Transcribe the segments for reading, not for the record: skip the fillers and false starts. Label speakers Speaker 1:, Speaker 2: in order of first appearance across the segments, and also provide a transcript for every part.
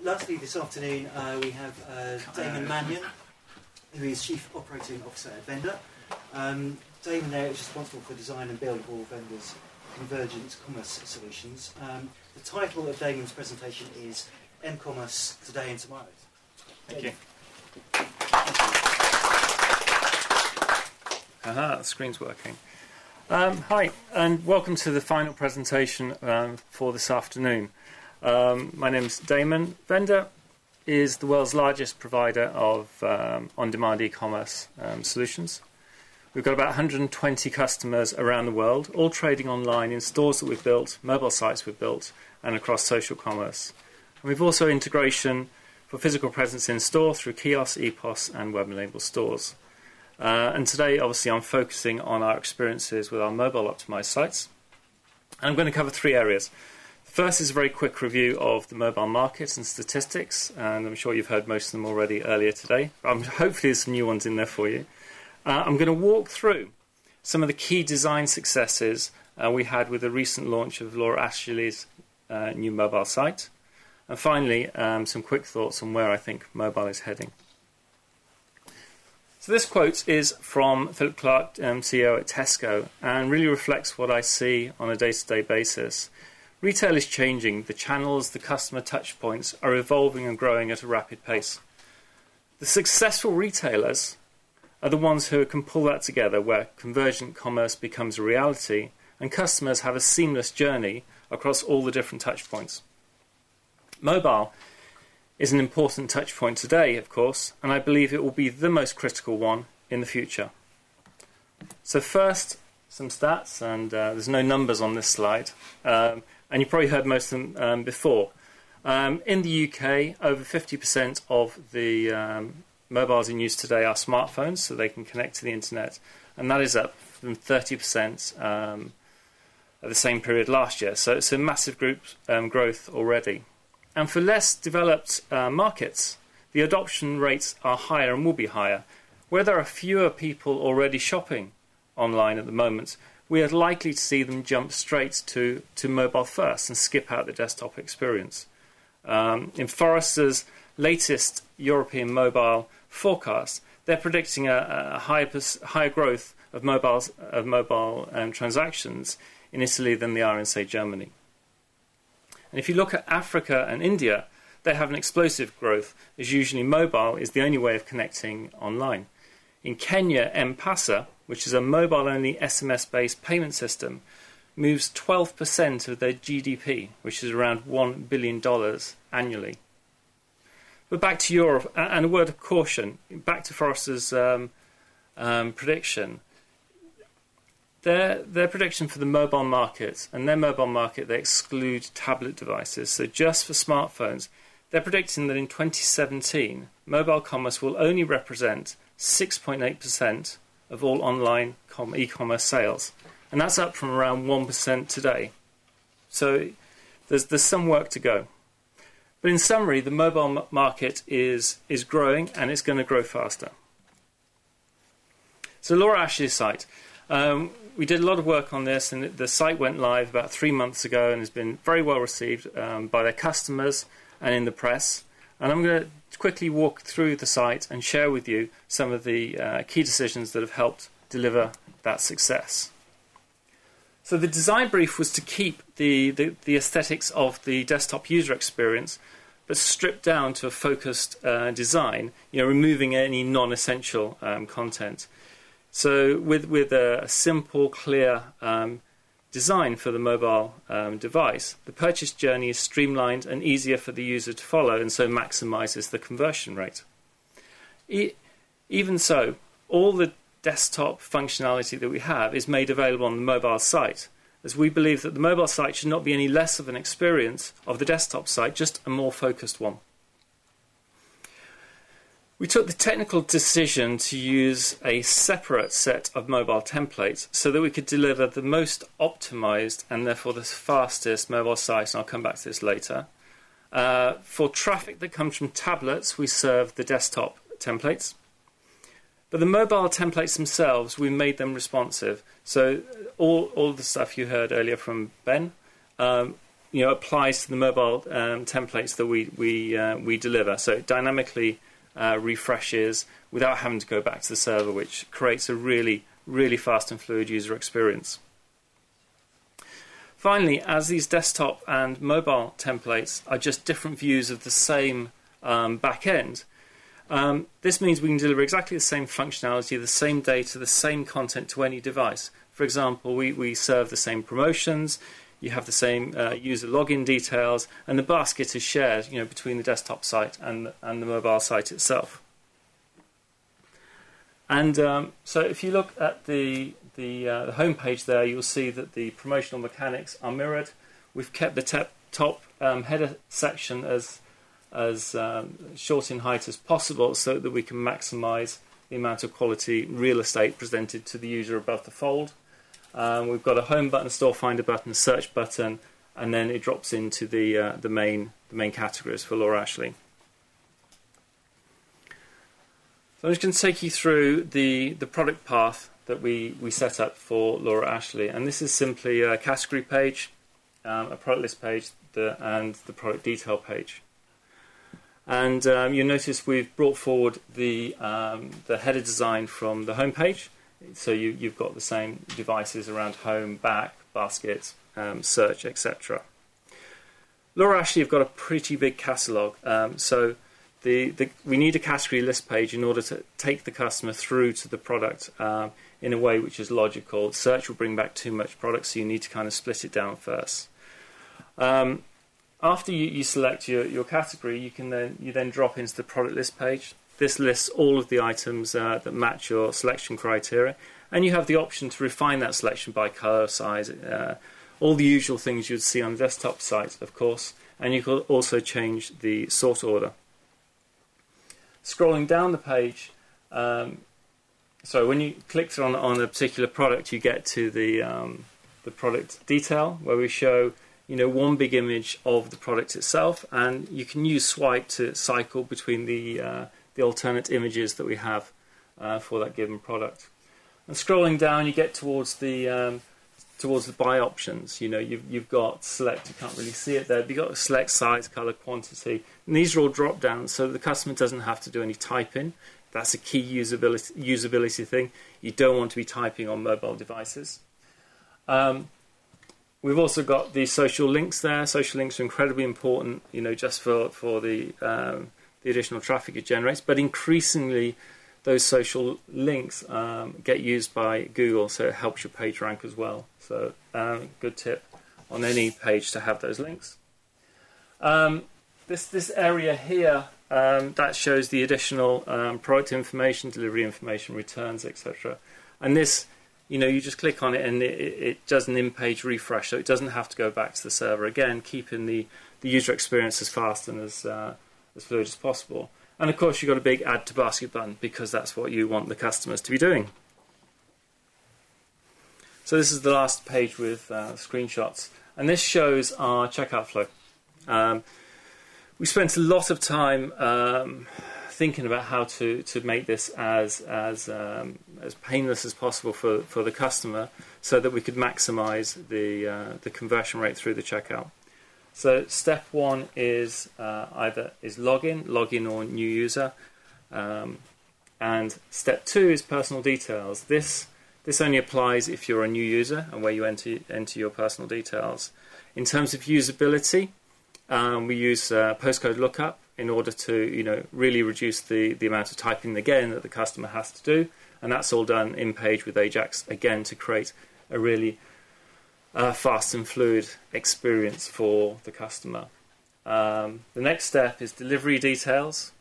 Speaker 1: Lastly, this afternoon we have Damon Mannion, who is Chief Operating Officer at Venda. Damon there is responsible for design and build of all Venda's convergent commerce solutions. The title of Damon's presentation is M-Commerce Today and Tomorrow.
Speaker 2: Thank you. The screen's working. Hi, and welcome to the final presentation for this afternoon. My name's Damon. Venda is the world's largest provider of on-demand e-commerce solutions. We've got about 120 customers around the world, all trading online in stores that we've built, mobile sites we've built, and across social commerce. And we've also integration for physical presence in store through kiosks, EPOS, and web-enabled stores. And today, obviously, I'm focusing on our experiences with our mobile-optimized sites. And I'm going to cover three areas. The first is a very quick review of the mobile market and statistics, and I'm sure you've heard most of them already earlier today. Hopefully there's some new ones in there for you. I'm going to walk through some of the key design successes we had with the recent launch of Laura Ashley's new mobile site. And finally, some quick thoughts on where I think mobile is heading. So this quote is from Philip Clark, CEO at Tesco, and really reflects what I see on a day-to-day basis. Retail is changing. The channels, the customer touch points are evolving and growing at a rapid pace. The successful retailers are the ones who can pull that together, where convergent commerce becomes a reality and customers have a seamless journey across all the different touch points. Mobile is an important touch point today, of course, and I believe it will be the most critical one in the future. So first, some stats, and there's no numbers on this slide, and you probably heard most of them before. In the UK, over 50% of the mobiles in use today are smartphones, so they can connect to the internet, and that is up from 30% at the same period last year. So it's a massive growth already. And for less developed markets, the adoption rates are higher and will be higher. Where there are fewer people already shopping online at the moment, we are likely to see them jump straight to mobile first and skip out the desktop experience. In Forrester's latest European mobile forecast, they're predicting a higher growth of mobile transactions in Italy than they are in, say, Germany. And if you look at Africa and India, they have an explosive growth, as usually mobile is the only way of connecting online. In Kenya, M-Pesa, which is a mobile-only SMS-based payment system, moves 12% of their GDP, which is around $1 billion annually. But back to Europe, and a word of caution, back to Forrester's prediction. Their prediction for the mobile market, and their mobile market, they exclude tablet devices. So just for smartphones, they're predicting that in 2017, mobile commerce will only represent 6.8% of all online e-commerce sales. And that's up from around 1% today. So there's some work to go. But in summary, the mobile market is growing, and it's going to grow faster. So Laura Ashley's site. We did a lot of work on this, and the site went live about 3 months ago and has been very well received by their customers and in the press. And I'm going to quickly walk through the site and share with you some of the key decisions that have helped deliver that success. So the design brief was to keep the aesthetics of the desktop user experience, but stripped down to a focused design, removing any non-essential content. So with a simple, clear design for the mobile device, the purchase journey is streamlined and easier for the user to follow, and so maximizes the conversion rate. Even so, all the desktop functionality that we have is made available on the mobile site, as we believe that the mobile site should not be any less of an experience of the desktop site, just a more focused one. We took the technical decision to use a separate set of mobile templates so that we could deliver the most optimized and therefore the fastest mobile site, and I'll come back to this later. For traffic that comes from tablets, we serve the desktop templates. But the mobile templates themselves, we made them responsive. So all the stuff you heard earlier from Ben, applies to the mobile templates that we deliver. So it dynamically refreshes without having to go back to the server, which creates a really, really fast and fluid user experience. Finally, as these desktop and mobile templates are just different views of the same back end, this means we can deliver exactly the same functionality, the same data, the same content to any device. For example, we serve the same promotions, you have the same user login details, and the basket is shared between the desktop site and the mobile site itself. And so if you look at the home page there, you'll see that the promotional mechanics are mirrored. We've kept the top header section as short in height as possible so that we can maximize the amount of quality real estate presented to the user above the fold. We've got a home button, a store finder button, a search button, and then it drops into the main categories for Laura Ashley. So I'm just going to take you through the product path that we set up for Laura Ashley, and this is simply a category page, a product list page, and the product detail page. And you'll notice we've brought forward the header design from the home page. So you've got the same devices around home, back, basket, search, etc. Laura Ashley have got a pretty big catalogue, so we need a category list page in order to take the customer through to the product in a way which is logical. Search will bring back too much product, so you need to kind of split it down first. After you select your category, you then drop into the product list page. This lists all of the items that match your selection criteria, and you have the option to refine that selection by colour, size, all the usual things you'd see on a desktop site, of course, and you can also change the sort order. Scrolling down the page, so when you click on a particular product, you get to the product detail, where we show one big image of the product itself, and you can use swipe to cycle between the alternate images that we have for that given product. And scrolling down, you get towards the buy options. You've got select. You can't really see it there. But you've got select size, color, quantity, and these are all drop downs, so the customer doesn't have to do any typing. That's a key usability thing. You don't want to be typing on mobile devices. We've also got the social links there. Social links are incredibly important, just for the additional traffic it generates. But increasingly, those social links get used by Google, so it helps your page rank as well. So, good tip on any page to have those links. This area here, that shows the additional product information, delivery information, returns, etc. And this, you just click on it and it does an in-page refresh, so it doesn't have to go back to the server again, keeping the user experience as fast and as fluid as possible. And of course, you've got a big add to basket button because that's what you want the customers to be doing. So this is the last page with screenshots, and this shows our checkout flow. We spent a lot of time thinking about how to make this as painless as possible for the customer, so that we could maximise the conversion rate through the checkout. So step one is either login or new user, and step two is personal details. This only applies if you're a new user and where you enter your personal details. In terms of usability, we use postcode lookup in order to really reduce the amount of typing again that the customer has to do, and that's all done in page with Ajax again to create a really fast and fluid experience for the customer. The next step is delivery details.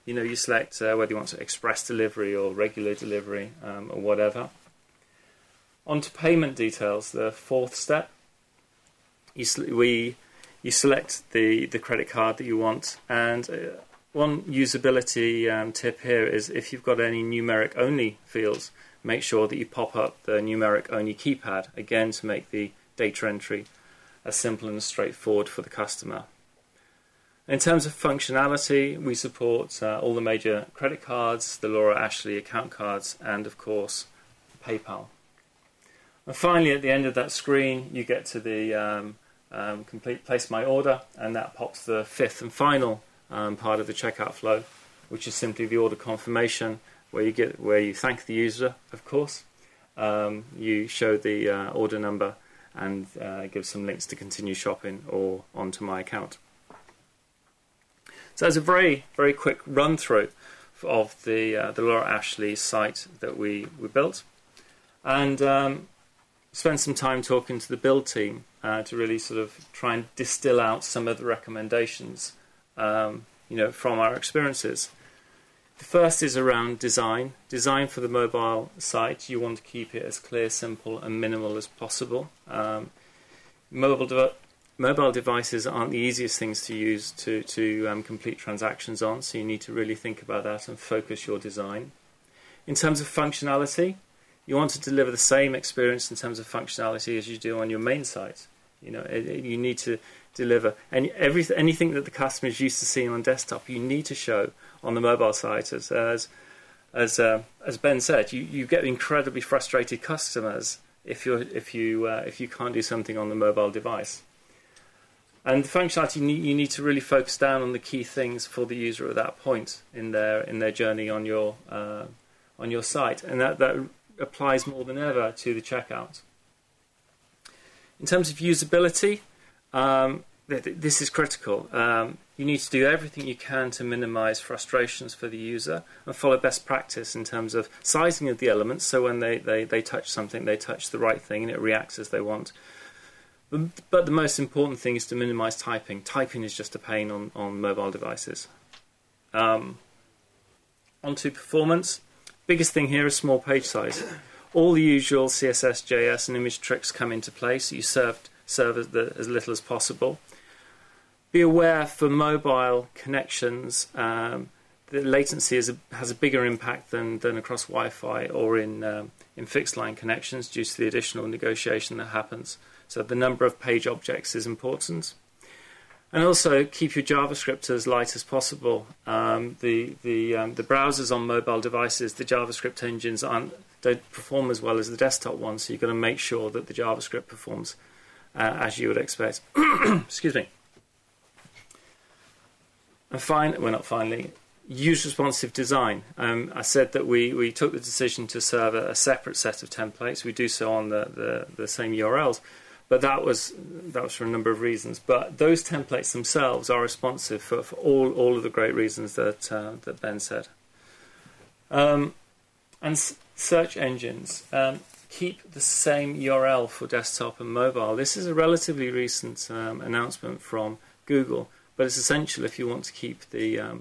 Speaker 2: You select whether you want to express delivery or regular delivery or whatever. On to payment details, the fourth step. You select the credit card that you want, and one usability tip here is if you've got any numeric only fields, make sure that you pop up the numeric only keypad again to make the data entry as simple and as straightforward for the customer. In terms of functionality, we support all the major credit cards, the Laura Ashley account cards, and of course PayPal. And finally, at the end of that screen, you get to the place my order, and that pops the fifth and final part of the checkout flow, which is simply the order confirmation, where you thank the user, of course. You show the order number and give some links to continue shopping or onto my account. So that's a very, very quick run through of the Laura Ashley site that we built, and spent some time talking to the build team to really sort of try and distill out some of the recommendations, from our experiences. The first is around design. Design for the mobile site. You want to keep it as clear, simple, and minimal as possible. Mobile devices aren't the easiest things to use to complete transactions on, so you need to really think about that and focus your design. In terms of functionality, you want to deliver the same experience in terms of functionality as you do on your main site. You need to deliver anything that the customer is used to seeing on desktop. You need to show on the mobile site, as Ben said, you get incredibly frustrated customers if you can't do something on the mobile device. And the functionality, you need to really focus down on the key things for the user at that point in their journey on your site, and that applies more than ever to the checkout. In terms of usability, this is critical. You need to do everything you can to minimize frustrations for the user and follow best practice in terms of sizing of the elements, so when they touch something, they touch the right thing and it reacts as they want. But the most important thing is to minimize typing. Typing is just a pain on mobile devices. On to performance. Biggest thing here is small page size. All the usual CSS, JS and image tricks come into play, so you serve as little as possible. Be aware for mobile connections, the latency has a bigger impact than across Wi-Fi or in fixed line connections due to the additional negotiation that happens. So the number of page objects is important. And also keep your JavaScript as light as possible. The browsers on mobile devices, the JavaScript engines don't perform as well as the desktop ones, so you've got to make sure that the JavaScript performs as you would expect. Excuse me. And use responsive design. I said that we took the decision to serve a separate set of templates. We do so on the same URLs, but that was for a number of reasons. But those templates themselves are responsive for all of the great reasons that Ben said. And search engines. Keep the same URL for desktop and mobile. This is a relatively recent announcement from Google, but it's essential if you want to keep the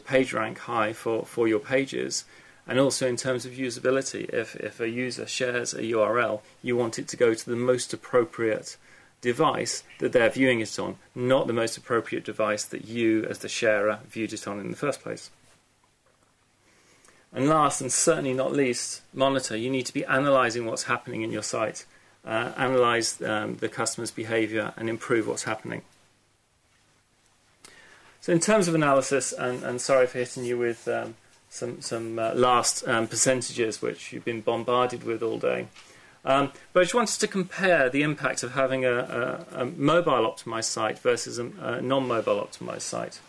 Speaker 2: page rank high for your pages, and also in terms of usability. If a user shares a URL, you want it to go to the most appropriate device that they're viewing it on, not the most appropriate device that you, as the sharer, viewed it on in the first place. And last, and certainly not least, monitor. You need to be analysing what's happening in your site, analyse the customer's behaviour, and improve what's happening. So in terms of analysis, and sorry for hitting you with some last percentages, which you've been bombarded with all day, but I just wanted to compare the impact of having a mobile optimised site versus a non-mobile optimised site.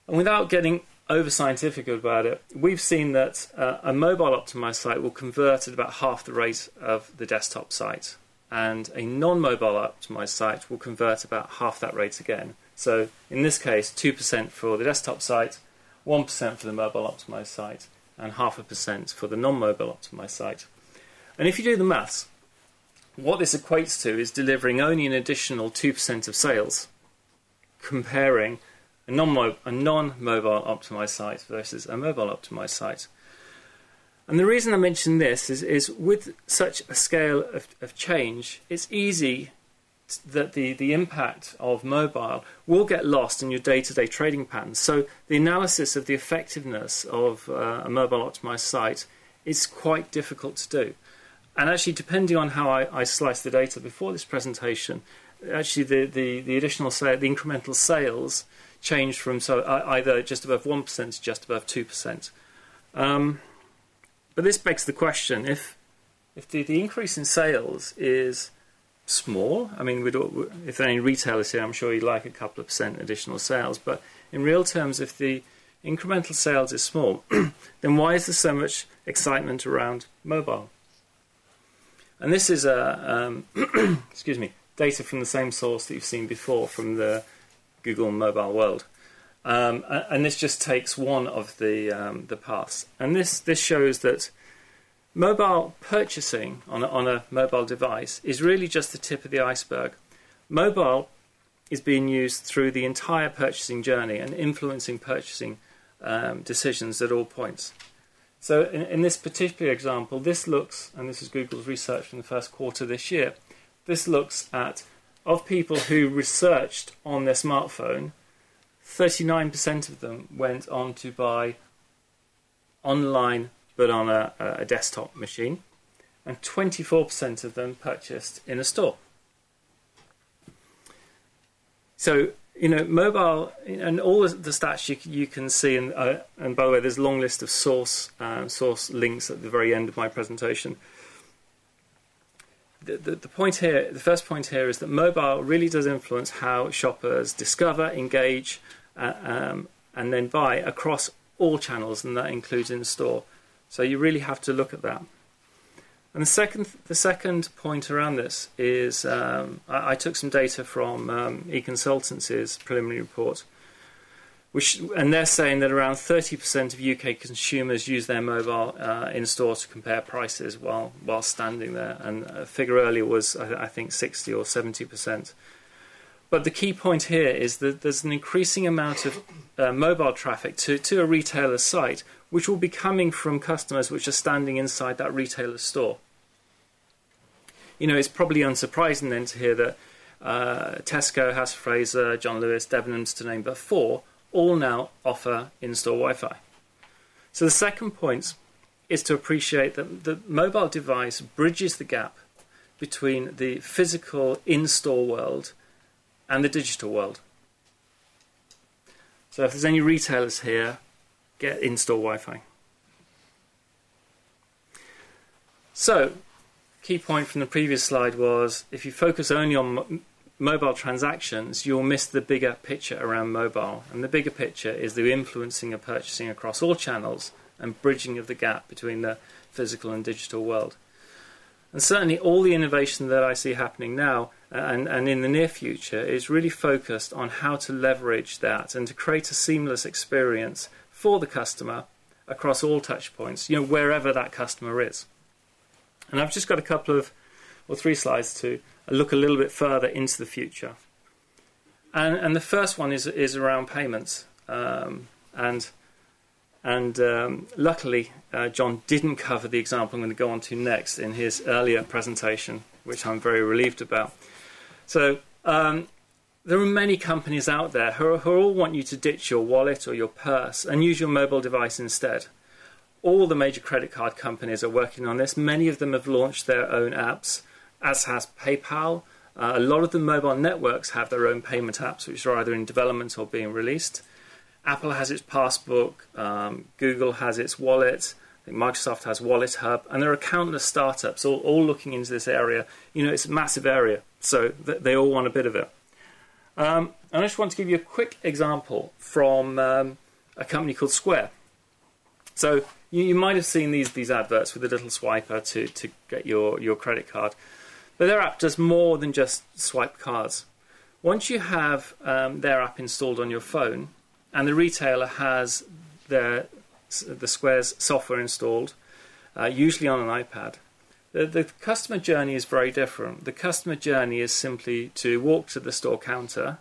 Speaker 2: And without getting over-scientific about it, we've seen that a mobile optimised site will convert at about half the rate of the desktop site, and a non-mobile optimised site will convert about half that rate again. So in this case, 2% for the desktop site, 1% for the mobile optimised site, and 0.5% for the non-mobile optimised site. And if you do the maths, what this equates to is delivering only an additional 2% of sales, comparing a non-mobile optimised site versus a mobile optimised site. And the reason I mention this is with such a scale of change, it's easy that the impact of mobile will get lost in your day-to-day trading patterns. So the analysis of the effectiveness of a mobile optimized site is quite difficult to do. And actually, depending on how I slice the data before this presentation, actually the additional sale, the incremental sales changed from either just above 1% to just above 2%. But this begs the question: if the increase in sales is small. I mean, if there are any retailers here, I'm sure you'd like a couple of % additional sales. But in real terms, if the incremental sales is small, then why is there so much excitement around mobile? And this is excuse me, data from the same source that you've seen before from the Google Mobile World. And this just takes one of the paths. And this shows that mobile purchasing on a mobile device is really just the tip of the iceberg. Mobile is being used through the entire purchasing journey and influencing purchasing decisions at all points. So in this particular example, this looks, and this is Google's research from the first quarter this year, this looks at, of people who researched on their smartphone, 39% of them went on to buy online but on a desktop machine, and 24% of them purchased in a store. So, mobile, and all the stats you can see, and by the way, there's a long list of source links at the very end of my presentation. The point here, the first point here, is that mobile really does influence how shoppers discover, engage, and then buy across all channels, and that includes in store. So you really have to look at that. And the second point around this is I took some data from eConsultancy's preliminary report, and they're saying that around 30% of UK consumers use their mobile in store to compare prices while standing there, and a figure earlier was I think 60 or 70%. But the key point here is that there's an increasing amount of mobile traffic to a retailer's site, which will be coming from customers which are standing inside that retailer's store. It's probably unsurprising then to hear that Tesco, House of Fraser, John Lewis, Debenhams, to name but 4, all now offer in-store Wi-Fi. So the second point is to appreciate that the mobile device bridges the gap between the physical in-store world and the digital world. So if there's any retailers here, get in-store Wi-Fi. So, key point from the previous slide was, if you focus only on mobile transactions, you'll miss the bigger picture around mobile. And the bigger picture is the influencing of purchasing across all channels and bridging of the gap between the physical and digital world. And certainly all the innovation that I see happening now and in the near future is really focused on how to leverage that and to create a seamless experience for the customer across all touch points, wherever that customer is. And I've just got a couple of, or 3 slides to look a little bit further into the future. And the first one is around payments. Luckily, John didn't cover the example I'm going to go on to next in his earlier presentation, which I'm very relieved about. So there are many companies out there who all want you to ditch your wallet or your purse and use your mobile device instead. All the major credit card companies are working on this. Many of them have launched their own apps, as has PayPal. A lot of the mobile networks have their own payment apps, which are either in development or being released. Apple has its Passbook, Google has its wallet, I think Microsoft has Wallet Hub, and there are countless startups all looking into this area. It's a massive area, so they all want a bit of it. And I just want to give you a quick example from a company called Square. So you might have seen these adverts with a little swiper to get your credit card. But their app does more than just swipe cards. Once you have their app installed on your phone, and the retailer has the Square's software installed, usually on an iPad, the customer journey is very different. The customer journey is simply to walk to the store counter,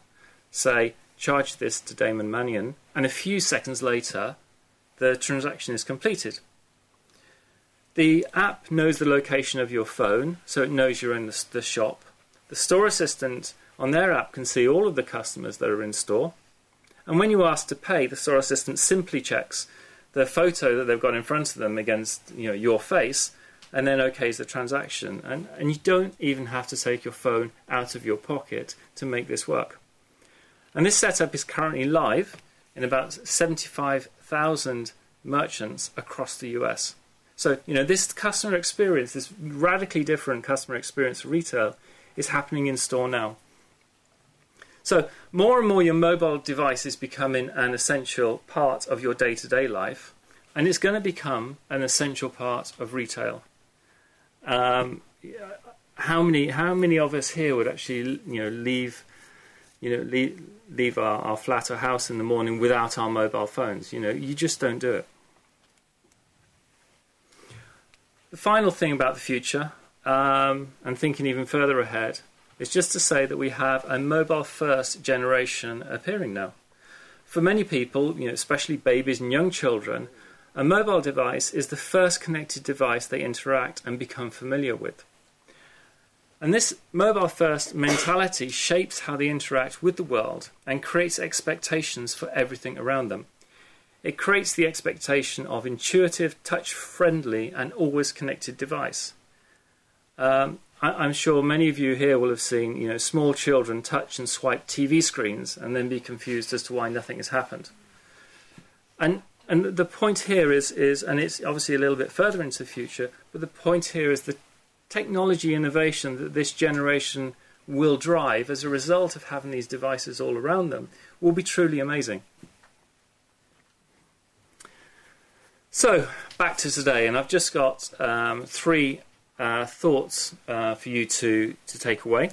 Speaker 2: say, charge this to Damon Mannion, and a few seconds later, the transaction is completed. The app knows the location of your phone, so it knows you're in the shop. The store assistant on their app can see all of the customers that are in store. And when you ask to pay, the store assistant simply checks the photo that they've got in front of them against your face, and then okays the transaction. And you don't even have to take your phone out of your pocket to make this work. And this setup is currently live in about 75,000 merchants across the US. So, this customer experience, this radically different customer experience for retail, is happening in store now. So more and more your mobile device is becoming an essential part of your day-to-day life, and it's going to become an essential part of retail. How many of us here would actually leave our flat or house in the morning without our mobile phones? You just don't do it. The final thing about the future, and thinking even further ahead, is just to say that we have a mobile-first generation appearing now. For many people, especially babies and young children, a mobile device is the first connected device they interact and become familiar with. And this mobile-first mentality shapes how they interact with the world and creates expectations for everything around them. It creates the expectation of intuitive, touch-friendly, and always connected device. I'm sure many of you here will have seen, small children touch and swipe TV screens and then be confused as to why nothing has happened. And the point here is, and it's obviously a little bit further into the future, but the point here is the technology innovation that this generation will drive as a result of having these devices all around them will be truly amazing. So, back to today, and I've just got three thoughts for you to take away.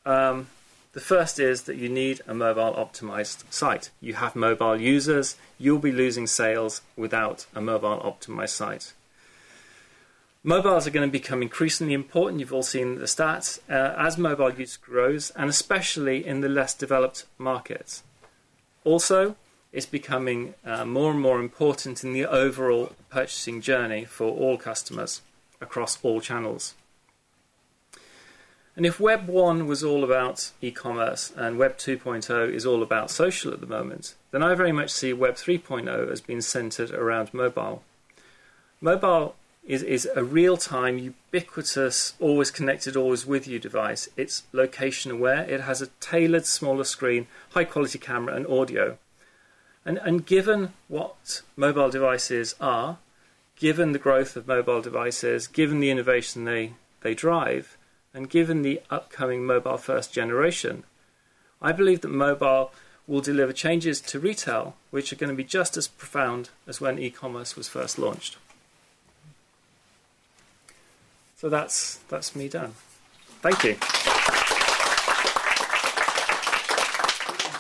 Speaker 2: The first is that you need a mobile optimized site. You have mobile users, you'll be losing sales without a mobile optimized site. Mobiles are going to become increasingly important. You've all seen the stats as mobile use grows, and especially in the less developed markets. Also, it's becoming more and more important in the overall purchasing journey for all customers across all channels. And if Web 1 was all about e-commerce and Web 2.0 is all about social at the moment, then I very much see Web 3.0 as being centered around mobile. Mobile is a real-time, ubiquitous, always connected, always with you device. It's location aware. It has a tailored, smaller screen, high-quality camera and audio. And given what mobile devices are, given the growth of mobile devices, given the innovation they drive, and given the upcoming mobile-first generation, I believe that mobile will deliver changes to retail which are going to be just as profound as when e-commerce was first launched. So that's me done. Thank you.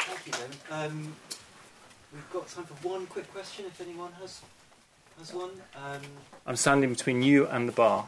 Speaker 1: Thank you, David. We've got time for one quick question, if anyone has one.
Speaker 2: I'm standing between you and the bar.